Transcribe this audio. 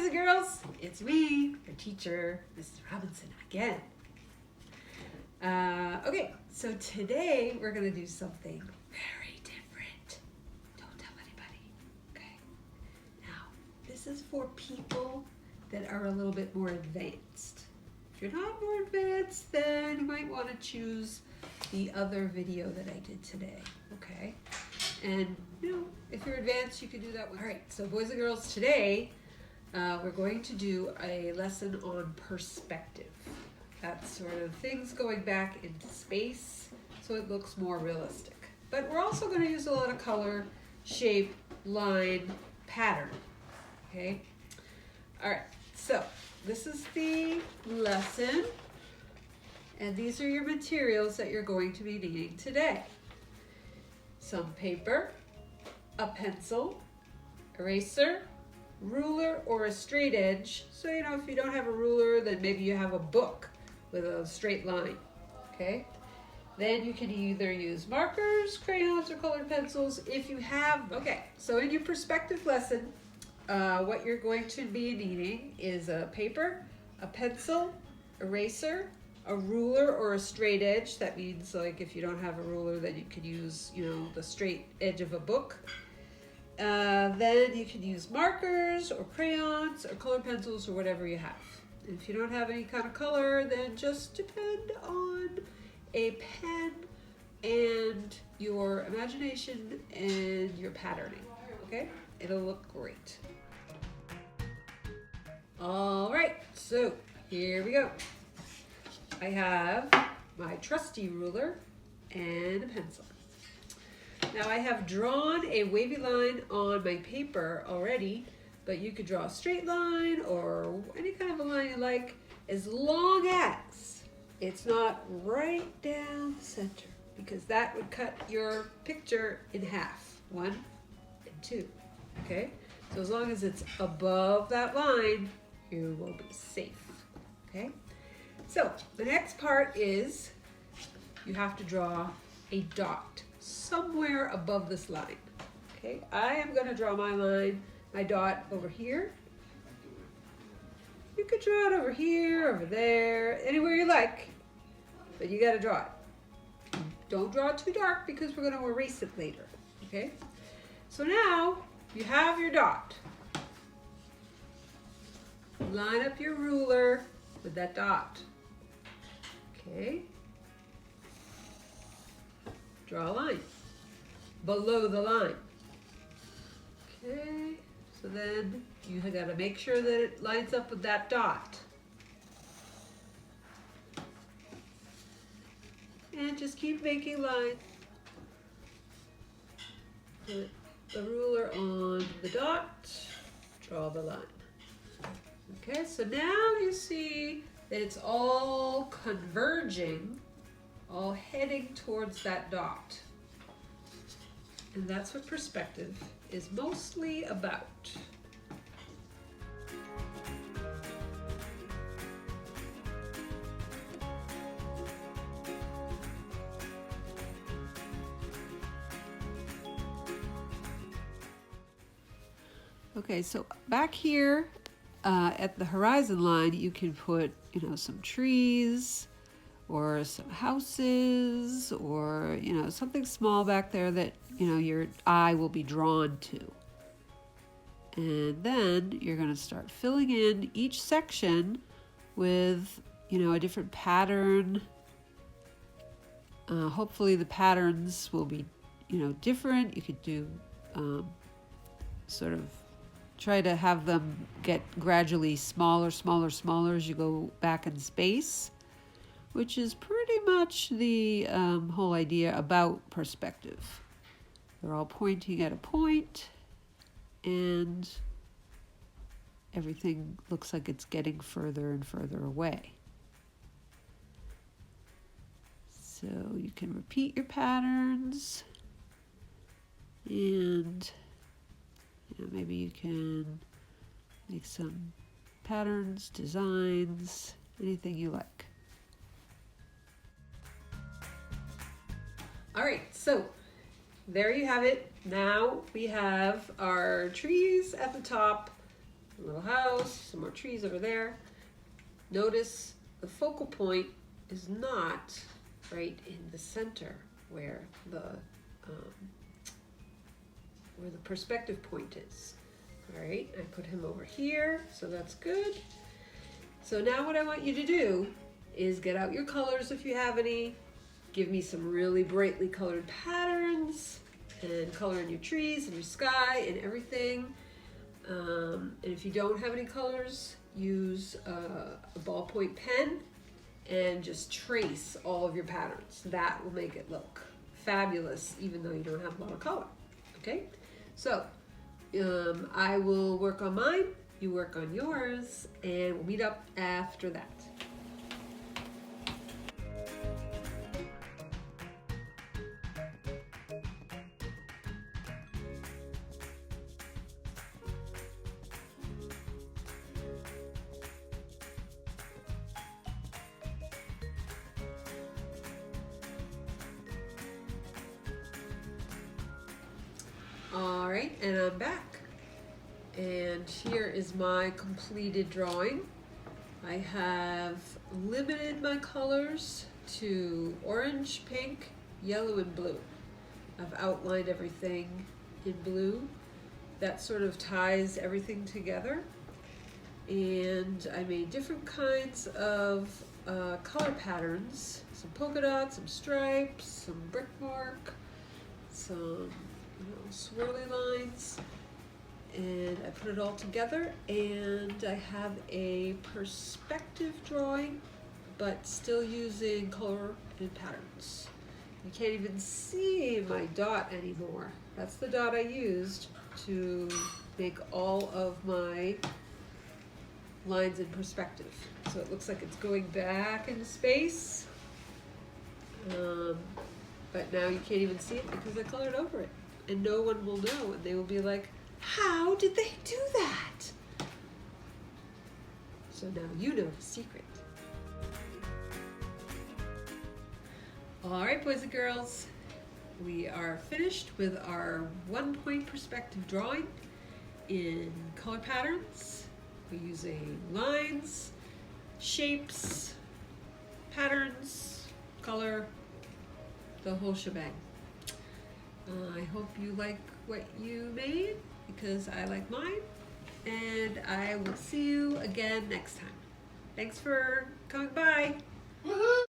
and girls, it's me, your teacher, Mrs. Robinson again. Okay, so today we're gonna do something very different. Don't tell anybody, okay? Now, this is for people that are a little bit more advanced. If you're not more advanced, then you might wanna choose the other video that I did today, okay? And if you're advanced, you can do that one. All right, so boys and girls, today we're going to do a lesson on perspective. That's sort of things going back into space so it looks more realistic. But we're also going to use a lot of color, shape, line, pattern, okay? All right, so this is the lesson, and these are your materials that you're going to be needing today. Some paper, a pencil, eraser, ruler, or a straight edge. So, if you don't have a ruler, then maybe you have a book with a straight line, okay? Then you can either use markers, crayons, or colored pencils if you have them. Okay, so in your perspective lesson, what you're going to be needing is a paper, a pencil, eraser, a ruler or a straight edge. That means, like, if you don't have a ruler, then you can use, the straight edge of a book. Then you can use markers or crayons or colored pencils or whatever you have. And if you don't have any kind of color, then just depend on a pen and your imagination and your patterning, okay? It'll look great. All right, so here we go. I have my trusty ruler and a pencil. Now I have drawn a wavy line on my paper already, but you could draw a straight line or any kind of a line you like, as long as it's not right down the center, because that would cut your picture in half, 1 and 2, okay? So as long as it's above that line, you will be safe, okay? So the next part is you have to draw a dot somewhere above this line, okay? I am gonna draw my dot over here. You could draw it over here, over there, anywhere you like, but you gotta draw it. Don't draw it too dark because we're gonna erase it later, okay? So now you have your dot. Line up your ruler with that dot. Okay. Draw a line below the line. Okay. So then you have got to make sure that it lines up with that dot. And just keep making lines. Put the ruler on the dot. Draw the line. Okay, so now you see that it's all converging, all heading towards that dot. And that's what perspective is mostly about. Okay, so back here, at the horizon line, you can put, some trees or some houses or, something small back there that, your eye will be drawn to. And then you're going to start filling in each section with, a different pattern. Hopefully the patterns will be, different. You could do sort of try to have them get gradually smaller as you go back in space, which is pretty much the whole idea about perspective. They're all pointing at a point, and everything looks like it's getting further and further away. So you can repeat your patterns, and maybe you can make some patterns, designs, anything you like. All right, so there you have it. Now we have our trees at the top a little house, some more trees over there. Notice the focal point is not right in the center where the perspective point is. All right, I put him over here, so that's good. So now what I want you to do is get out your colors if you have any. Give me some really brightly colored patterns and color in your trees and your sky and everything. And if you don't have any colors, use a ballpoint pen and just trace all of your patterns. That will make it look fabulous even though you don't have a lot of color, okay? So I will work on mine, you work on yours, and we'll meet up after that. All right, and I'm back. And here is my completed drawing. I have limited my colors to orange, pink, yellow, and blue. I've outlined everything in blue. That sort of ties everything together. And I made different kinds of color patterns. Some polka dots, some stripes, some brick mark, some swirly lines, and I put it all together, and I have a perspective drawing but still using color and patterns. You can't even see my dot anymore. That's the dot I used to make all of my lines in perspective. So it looks like it's going back into space, but now you can't even see it because I colored over it. And no one will know, and they will be like, how did they do that? So now you know the secret. All right, boys and girls, we are finished with our 1-point perspective drawing in color patterns. We're using lines, shapes, patterns, color, the whole shebang. I hope you like what you made because I like mine, and I will see you again next time. Thanks for coming by.